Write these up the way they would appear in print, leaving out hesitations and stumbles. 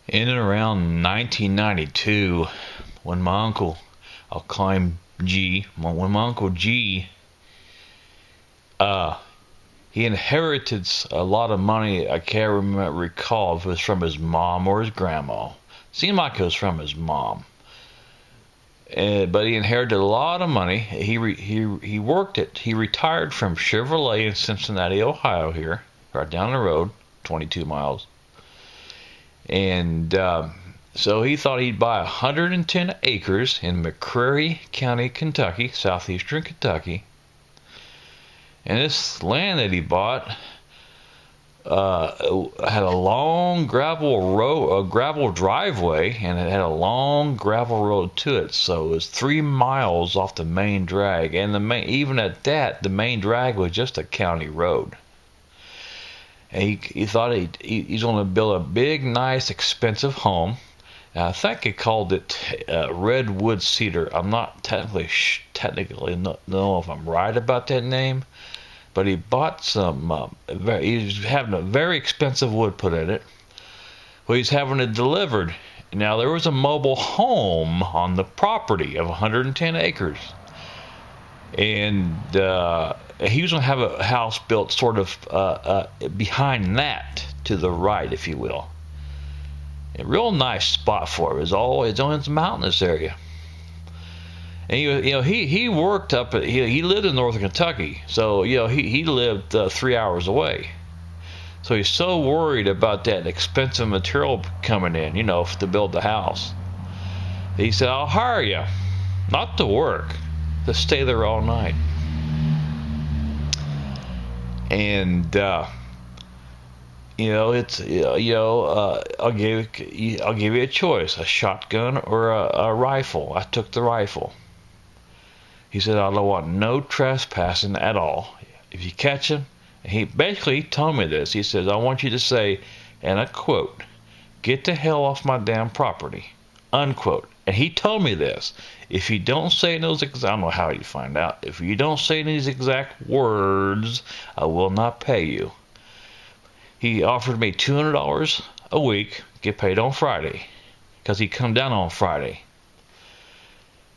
In and around 1992, when my uncle, I'll call him G, when my uncle G, uh, he inherited a lot of money. I can't recall if it was from his mom or his grandma. Seemed like it was from his mom. But he inherited a lot of money. He worked it. He retired from Chevrolet in Cincinnati, Ohio, here, right down the road, 22 miles. And so he thought he'd buy 110 acres in McCreary County, Kentucky, southeastern Kentucky. And this land that he bought had a long gravel road, a gravel driveway, and it had a long gravel road to it. So it was 3 miles off the main drag, and even at that, the main drag was just a county road. And he thought he's going to build a big, nice, expensive home. And I think he called it redwood cedar. I'm not technically know if I'm right about that name. But he bought some, he's having a very expensive wood put in it. Well, he's having it delivered. Now, there was a mobile home on the property of 110 acres. And he was going to have a house built sort of behind that, to the right, if you will. A real nice spot for it. It's on its mountainous area. And he worked up at, he lived in northern Kentucky, so he lived 3 hours away. So he's so worried about that expensive material coming in, to build the house. He said, "I'll hire you, not to work, to stay there all night." And I'll give you a choice: a shotgun or a rifle. I took the rifle. He said, "I don't want no trespassing at all. If you catch him," he basically told me this. He says, "I want you to say," and I quote, "get the hell off my damn property," unquote. And he told me this: if you don't say those exact, I don't know how you find out. If you don't say these exact words, I will not pay you. He offered me $200 a week, get paid on Friday, because he'd come down on Friday.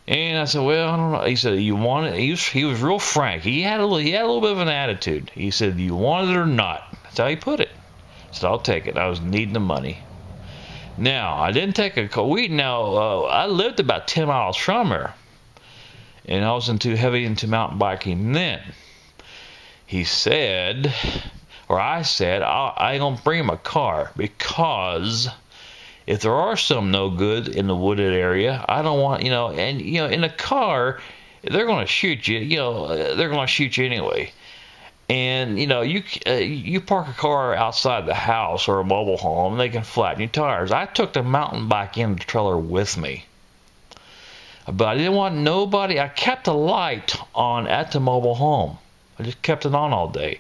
And I said, "Well, I don't know." He said, "You want it?" He was real frank. He had a little bit of an attitude. He said, "You want it or not?" That's how he put it. I said, "I'll take it." I was needing the money. Now, I didn't take a call. I lived about 10 miles from her, and I was heavy into mountain biking then. He said, or I said, I ain't gonna bring him a car, because if there are some no good in the wooded area, I don't want, in a car, they're going to shoot you, they're going to shoot you anyway. And, you park a car outside the house or a mobile home, they can flatten your tires. I took the mountain bike in the trailer with me. But I didn't want nobody, I kept the light on at the mobile home. I just kept it on all day.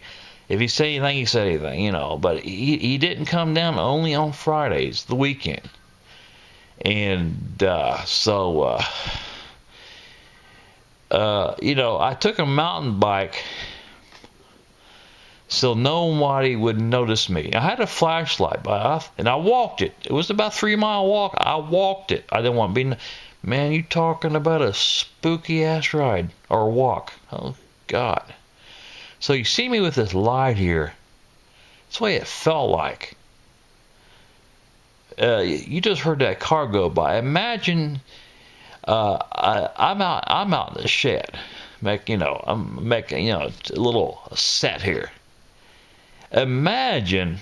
If he said anything, he said anything, But he didn't come down only on Fridays, the weekend. And I took a mountain bike so nobody would notice me. I had a flashlight, and I walked it. It was about a 3-mile walk. I walked it. I didn't want to be... Man, you talking about a spooky-ass ride or walk. Oh, God. So you see me with this light here. That's the way it felt like. You just heard that car go by. Imagine I'm out in the shed. I'm making a little set here. Imagine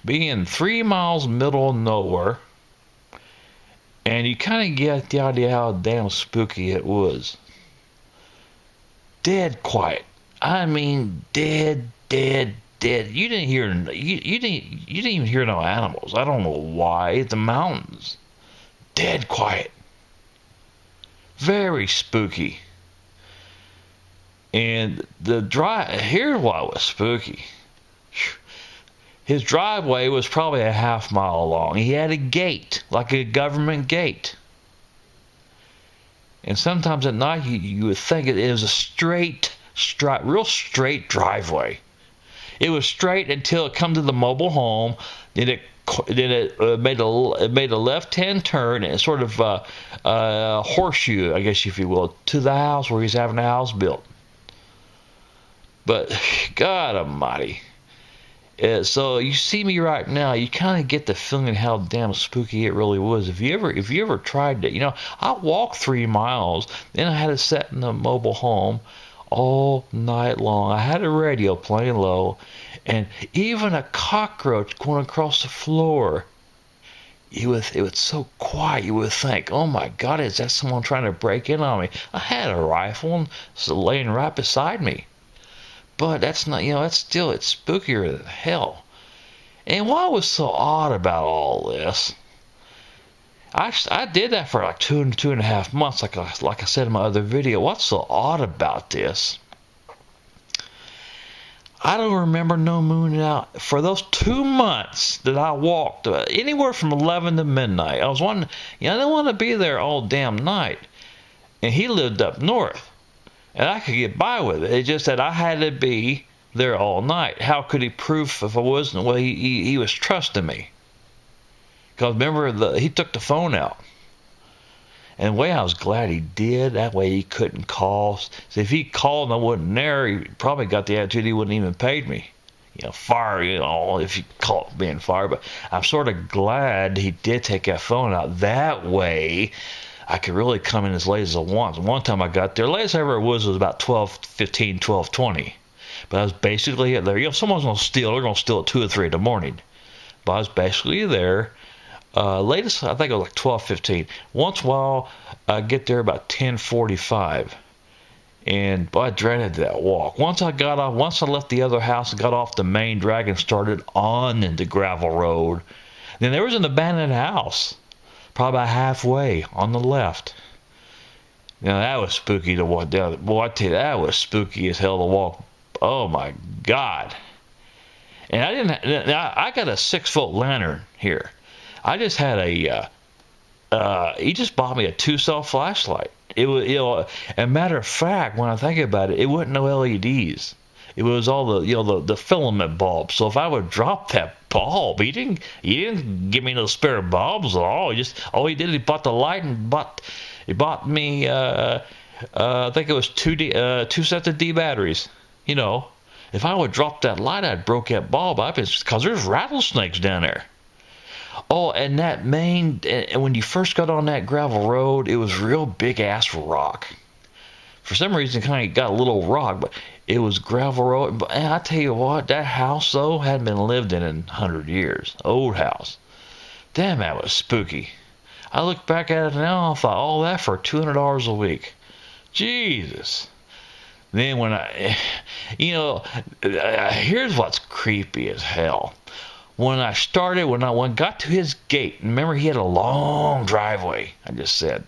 being 3 miles middle of nowhere, and you kind of get the idea how damn spooky it was. Dead quiet. I mean, dead. You didn't hear. You didn't even hear no animals. I don't know why. The mountains, dead quiet. Very spooky. And here's what was spooky. His driveway was probably a half-mile long. He had a gate, like a government gate. And sometimes at night you would think it was a real straight driveway. It was straight until it come to the mobile home. Then it made a left-hand turn and sort of horseshoe, I guess if you will, to the house where he's having a house built. But God Almighty. So you see me right now, you kind of get the feeling how damn spooky it really was. If you ever tried it, I walked 3 miles, then I had to sit in the mobile home all night long. I had a radio playing low, and even a cockroach going across the floor. It was so quiet. You would think, oh my God, is that someone trying to break in on me? I had a rifle and it's laying right beside me. But that's not, it's spookier than hell. And what was so odd about all this, I did that for like 2.5 months, like I said in my other video. What's so odd about this? I don't remember no moon out for those 2 months that I walked anywhere from 11 to midnight. I was wanting, I didn't want to be there all damn night. And he lived up north. And I could get by with it. It's just that I had to be there all night. How could he prove if I wasn't? Well, he was trusting me. Because remember, he took the phone out. And the way I was glad he did, that way he couldn't call. So if he called and I wasn't there, he probably got the attitude he wouldn't even paid me. Fire, if you call it being fired. But I'm sort of glad he did take that phone out. That way I could really come in as late as I want. One time I got there, latest I ever was about 12:15, 12:20. But I was basically there. Someone's going to steal. They're going to steal at 2 or 3 in the morning. But I was basically there. Latest, I think it was like 12:15. Once in a while, I get there about 10:45. And boy, I dreaded that walk. Once I left the other house and got off the main drag and started on the gravel road, then there was an abandoned house. Probably about halfway on the left. That was spooky to walk down. Boy, I tell you, that was spooky as hell to walk. Oh my God! And I got a 6-foot lantern here. I just had he just bought me a 2-cell flashlight. It was, a matter of fact, when I think about it, it wasn't no LEDs. It was all the filament bulbs. So if I would drop that bulb, he didn't give me no spare bulbs at all. He did, he bought the light and he bought me I think it was 2 sets of D batteries. If I would drop that light, I'd broke that bulb up. It's because there's rattlesnakes down there. Oh, and when you first got on that gravel road, it was real big ass rock. For some reason, it kind of got a little rock, but it was gravel road. But I tell you what, that house, though, hadn't been lived in 100 years. Old house. Damn, that was spooky. I look back at it now, I thought, all that for $200 a week. Jesus. Then when here's what's creepy as hell. When I got to his gate, remember he had a long driveway, I just said.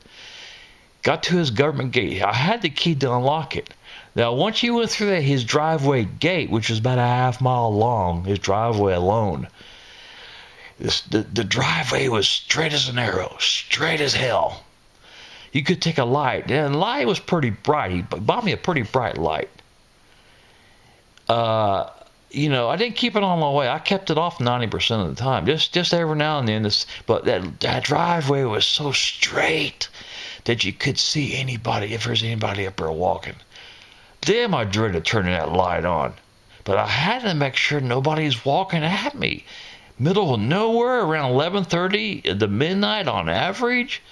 Got to his government gate. I had the key to unlock it. Now, once you went through his driveway gate, which was about a half-mile long, his driveway alone, the driveway was straight as an arrow, straight as hell. You could take a light, and the light was pretty bright. He bought me a pretty bright light. I didn't keep it on my way. I kept it off 90% of the time, just every now and then. But that driveway was so straight that you could see anybody, if there's anybody up there walking. Damn, I dreaded turning that light on. But I had to make sure nobody's walking at me. Middle of nowhere, around 11:30 to midnight on average.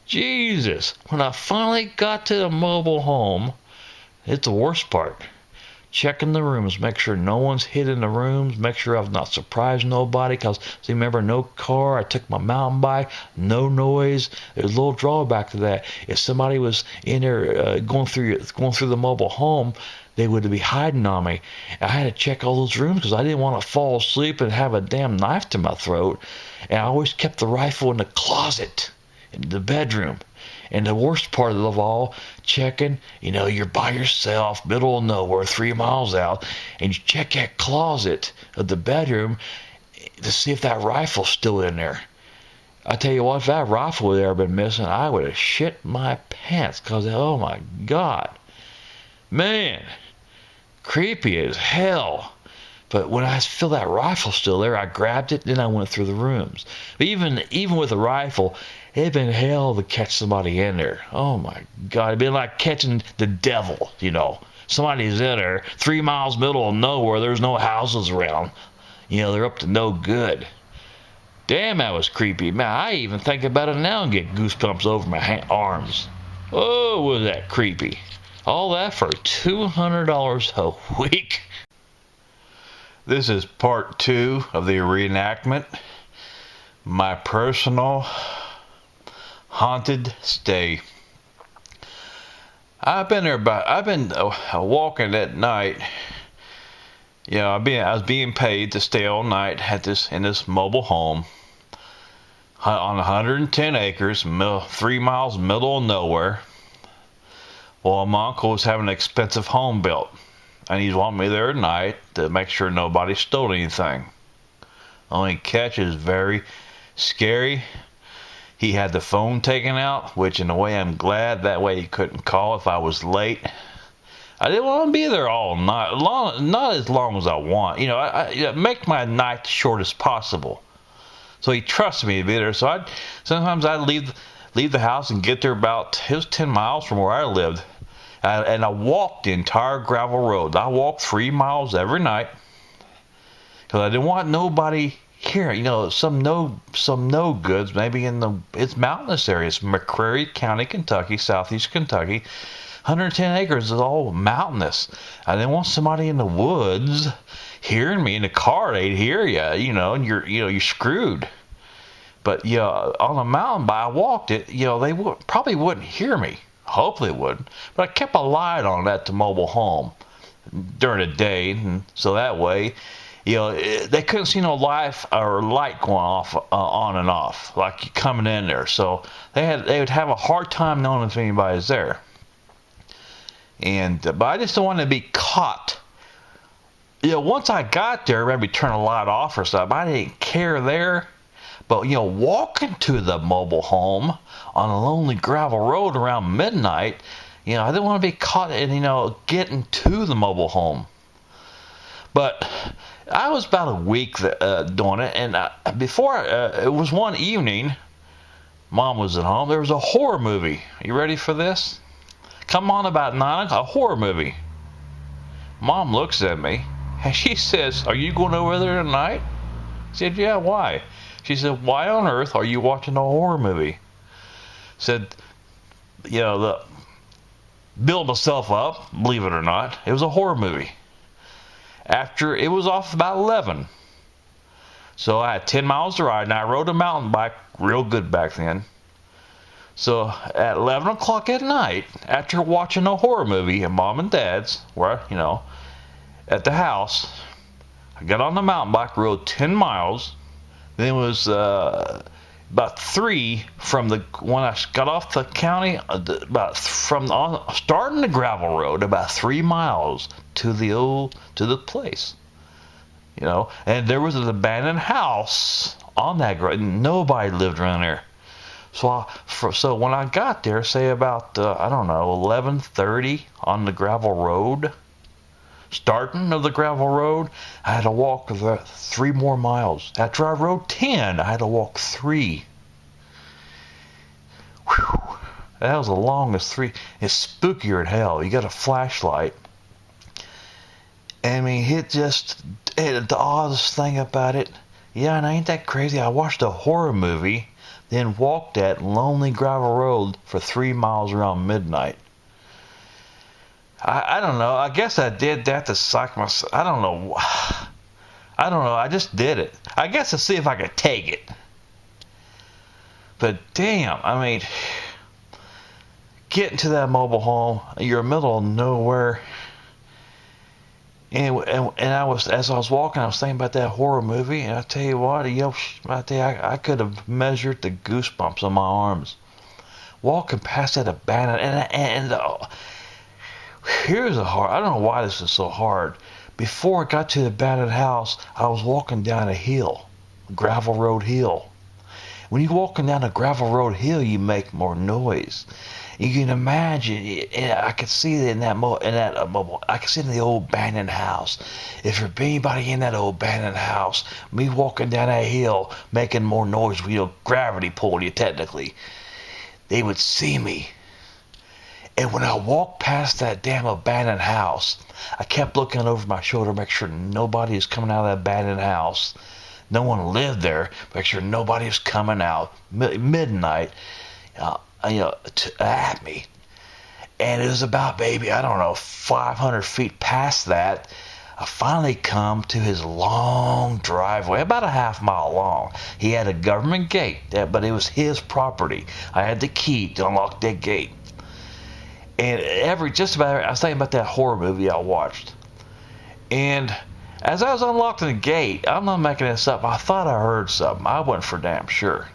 Jesus. When I finally got to the mobile home, it's the worst part. Checking the rooms, make sure no one's hid in the rooms, make sure I've not surprised nobody, because, see, remember, no car, I took my mountain bike, no noise. There's a little drawback to that. If somebody was in there going through the mobile home, they would be hiding on me. I had to check all those rooms because I didn't want to fall asleep and have a damn knife to my throat. And I always kept the rifle in the closet, in the bedroom. And the worst part of all, checking, you're by yourself, middle of nowhere, 3 miles out, and you check that closet of the bedroom to see if that rifle's still in there. I tell you what, if that rifle had ever been missing, I would have shit my pants, because, oh my God. Man, creepy as hell. But when I feel that rifle still there, I grabbed it, then I went through the rooms. But even with a rifle, it'd been hell to catch somebody in there. Oh my God, it'd been like catching the devil, you know. Somebody's in there, 3 miles middle of nowhere, there's no houses around. You know, they're up to no good. Damn, that was creepy. Man, I even think about it now and get goosebumps over my arms. Oh, was that creepy. All that for $200 a week. This is part 2 of the reenactment. My personal haunted stay. I've been walking at night. You know, I was being paid to stay all night in this mobile home on 110 acres, 3 miles middle of nowhere. Well, my uncle was having an expensive home built, and he's wanting me there at night to make sure nobody stole anything. Only catch is very scary. He had the phone taken out, which in a way I'm glad. That way he couldn't call if I was late. I didn't want to be there all night, not as long as I want. You know, I make my night the shortest possible. So he trusted me to be there. So sometimes I'd leave the house and get there it was 10 miles from where I lived. And I walked the entire gravel road. I walked 3 miles every night because I didn't want nobody here. You know, some no goods maybe it's mountainous areas, McCreary County, Kentucky, southeast Kentucky. 110 acres is all mountainous. I didn't want somebody in the woods hearing me in the car. They'd hear you, you know, and you're screwed. But yeah, on a mountain bike, I walked it. You know, they probably wouldn't hear me. Hopefully it wouldn't. But I kept a light on at the mobile home during the day, and so that way, you know, they couldn't see no light going off on and off like you coming in there. So they would have a hard time knowing if anybody's there. But I just don't want to be caught. You know, once I got there, maybe turn a light off or something. I didn't care there. But, you know, walking to the mobile home on a lonely gravel road around midnight, you know, I didn't want to be caught in, you know, getting to the mobile home. But I was about a week doing it, and it was one evening, Mom was at home, there was a horror movie. You ready for this? Come on about 9 o'clock, a horror movie. Mom looks at me, and she says, "Are you going over there tonight?" I said, "Yeah, why?" She said, "Why on earth are you watching a horror movie?" Said, you know, build myself up, believe it or not. It was a horror movie. After it was off about 11. So I had 10 miles to ride, and I rode a mountain bike real good back then. So at 11 o'clock at night, after watching a horror movie at Mom and Dad's, where, you know, at the house, I got on the mountain bike, rode 10 miles. Then it was about 3 from when I got off the county, starting the gravel road, about 3 miles to the place, you know. And there was an abandoned house on that road. Nobody lived around there. So when I got there, say about 11:30 on the gravel road. Starting of the gravel road, I had to walk 3 more miles. After I rode 10, I had to walk 3. Whew. That was the longest 3. It's spookier than hell. You got a flashlight. I mean, the oddest thing about it, yeah, and ain't that crazy? I watched a horror movie, then walked that lonely gravel road for 3 miles around midnight. I don't know. I guess I did that to psych myself. I don't know. I just did it. I guess to see if I could take it. But damn, I mean, getting to that mobile home, you're in the middle of nowhere. And as I was walking, I was thinking about that horror movie, and I tell you what, I could have measured the goosebumps on my arms walking past that abandoned here's a hard. I don't know why this is so hard. Before I got to the abandoned house, I was walking down a hill, a gravel road hill. When you're walking down a gravel road hill, you make more noise. You can imagine. I could see it in that mobile. I could see it in the old abandoned house. If there'd be anybody in that old abandoned house, me walking down that hill, making more noise, gravity pulling you technically, they would see me. And when I walked past that damn abandoned house, I kept looking over my shoulder, make sure nobody is coming out of that abandoned house. No one lived there. Make sure nobody was coming out midnight, at me. And it was about, baby, I don't know, 500 feet past that. I finally come to his long driveway, about a half-mile long. He had a government gate, but it was his property. I had the key to unlock that gate. And I was thinking about that horror movie I watched. And as I was unlocking the gate, I'm not making this up, I thought I heard something. I wasn't for damn sure.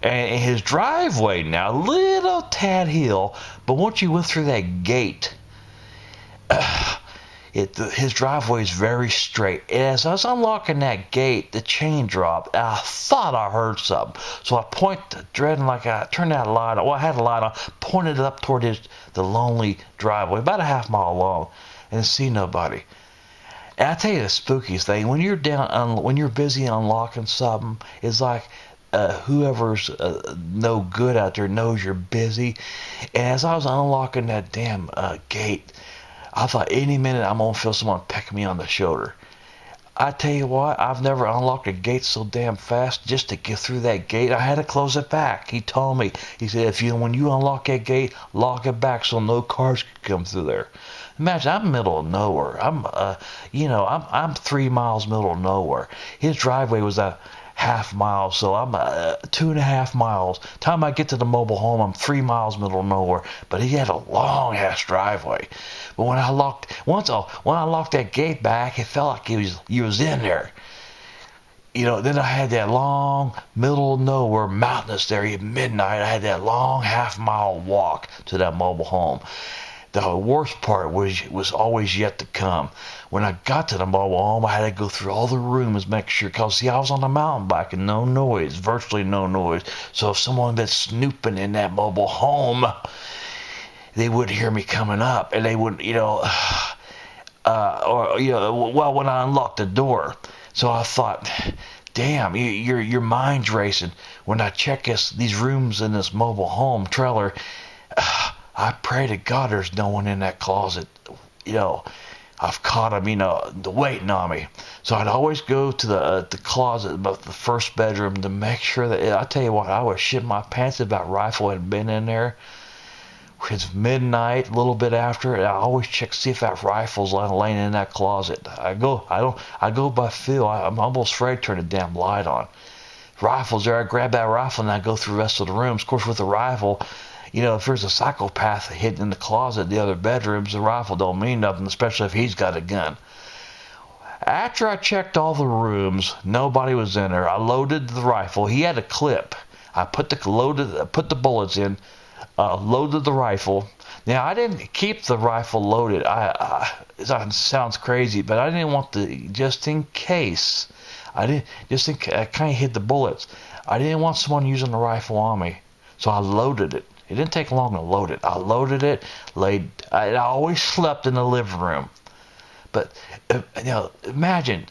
And his driveway now, little tad hill, but once you went through that gate, his driveway is very straight. And as I was unlocking that gate, the chain dropped. And I thought I heard something. So I dreading like I turned that light on. Well, I had a light on, pointed it up toward the lonely driveway, about a half-mile long, and see nobody. And I tell you the spookiest thing, when you're busy unlocking something, it's like whoever's no good out there knows you're busy. And as I was unlocking that damn gate, I thought any minute I'm going to feel someone pecking me on the shoulder. I tell you what, I've never unlocked a gate so damn fast. Just to get through that gate, I had to close it back. He told me, he said, when you unlock that gate, lock it back so no cars can come through there. Imagine, I'm middle of nowhere. I'm 3 miles middle of nowhere. His driveway was a half mile, so I'm 2.5 miles. Time I get to the mobile home, I'm 3 miles middle of nowhere. But he had a long ass driveway. But when I locked that gate back, it felt like he was in there. Then I had that long middle of nowhere mountainous there at midnight. I had that long half-mile walk to that mobile home. The worst part was always yet to come. When I got to the mobile home, I had to go through all the rooms, make sure, because I was on a mountain bike and no noise, virtually no noise. So if someone had been snooping in that mobile home, they wouldn't hear me coming up, and they wouldn't, when I unlocked the door. So I thought, damn, your mind's racing. When I check these rooms in this mobile home trailer, I pray to God there's no one in that closet. I've caught them, waiting on me. So I'd always go to the closet above the first bedroom to make sure that, I tell you what, I was shitting my pants if that rifle had been in there. It's midnight, a little bit after, and I always check to see if that rifle's laying in that closet. I go by feel. I'm almost afraid to turn the damn light on. Rifle's there, I grab that rifle and I go through the rest of the rooms. Of course, with the rifle, if there's a psychopath hidden in the closet, the other bedrooms, the rifle don't mean nothing, especially if he's got a gun. After I checked all the rooms, nobody was in there. I loaded the rifle. He had a clip. I put the bullets in, loaded the rifle. Now, I didn't keep the rifle loaded. It sounds crazy, but I didn't want just in case. I kind of hid the bullets. I didn't want someone using the rifle on me, so I loaded it. It didn't take long to load it. I loaded it, I always slept in the living room. But, imagine,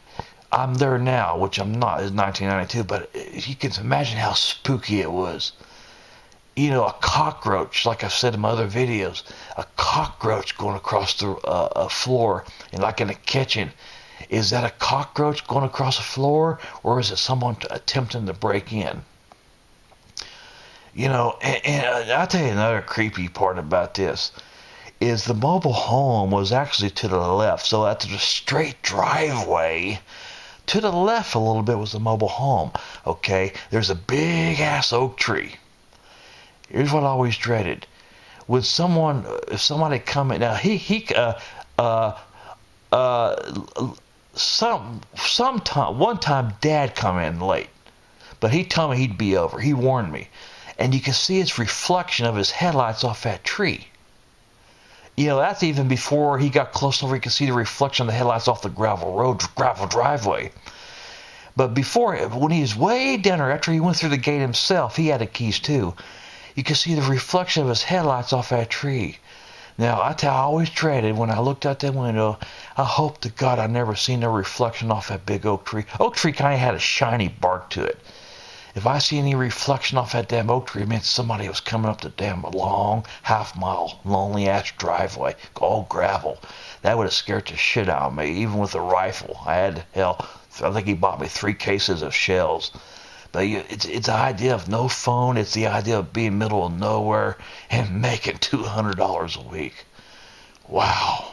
I'm there now, which I'm not, it's 1992, but you can imagine how spooky it was. A cockroach, like I've said in my other videos, a cockroach going across the floor, and like in a kitchen. Is that a cockroach going across the floor, or is it someone attempting to break in? And I'll tell you another creepy part about this, is the mobile home was actually to the left. So after the straight driveway, to the left a little bit was the mobile home. Okay, there's a big-ass oak tree. Here's what I always dreaded. If somebody come in, now one time Dad come in late, but he told me he'd be over. He warned me. And you can see his reflection of his headlights off that tree. That's even before he got close enough where you can see the reflection of the headlights off the gravel driveway. But when he was way down there, after he went through the gate himself, he had the keys too. You could see the reflection of his headlights off that tree. Now, I always dreaded when I looked out that window, I hope to God I never seen no reflection off that big oak tree. Oak tree kind of had a shiny bark to it. If I see any reflection off that damn oak tree, it meant somebody was coming up the damn long half-mile lonely-ass driveway, all gravel. That would have scared the shit out of me, even with a rifle. I think he bought me 3 cases of shells. But it's the idea of no phone. It's the idea of being middle of nowhere and making $200 a week. Wow.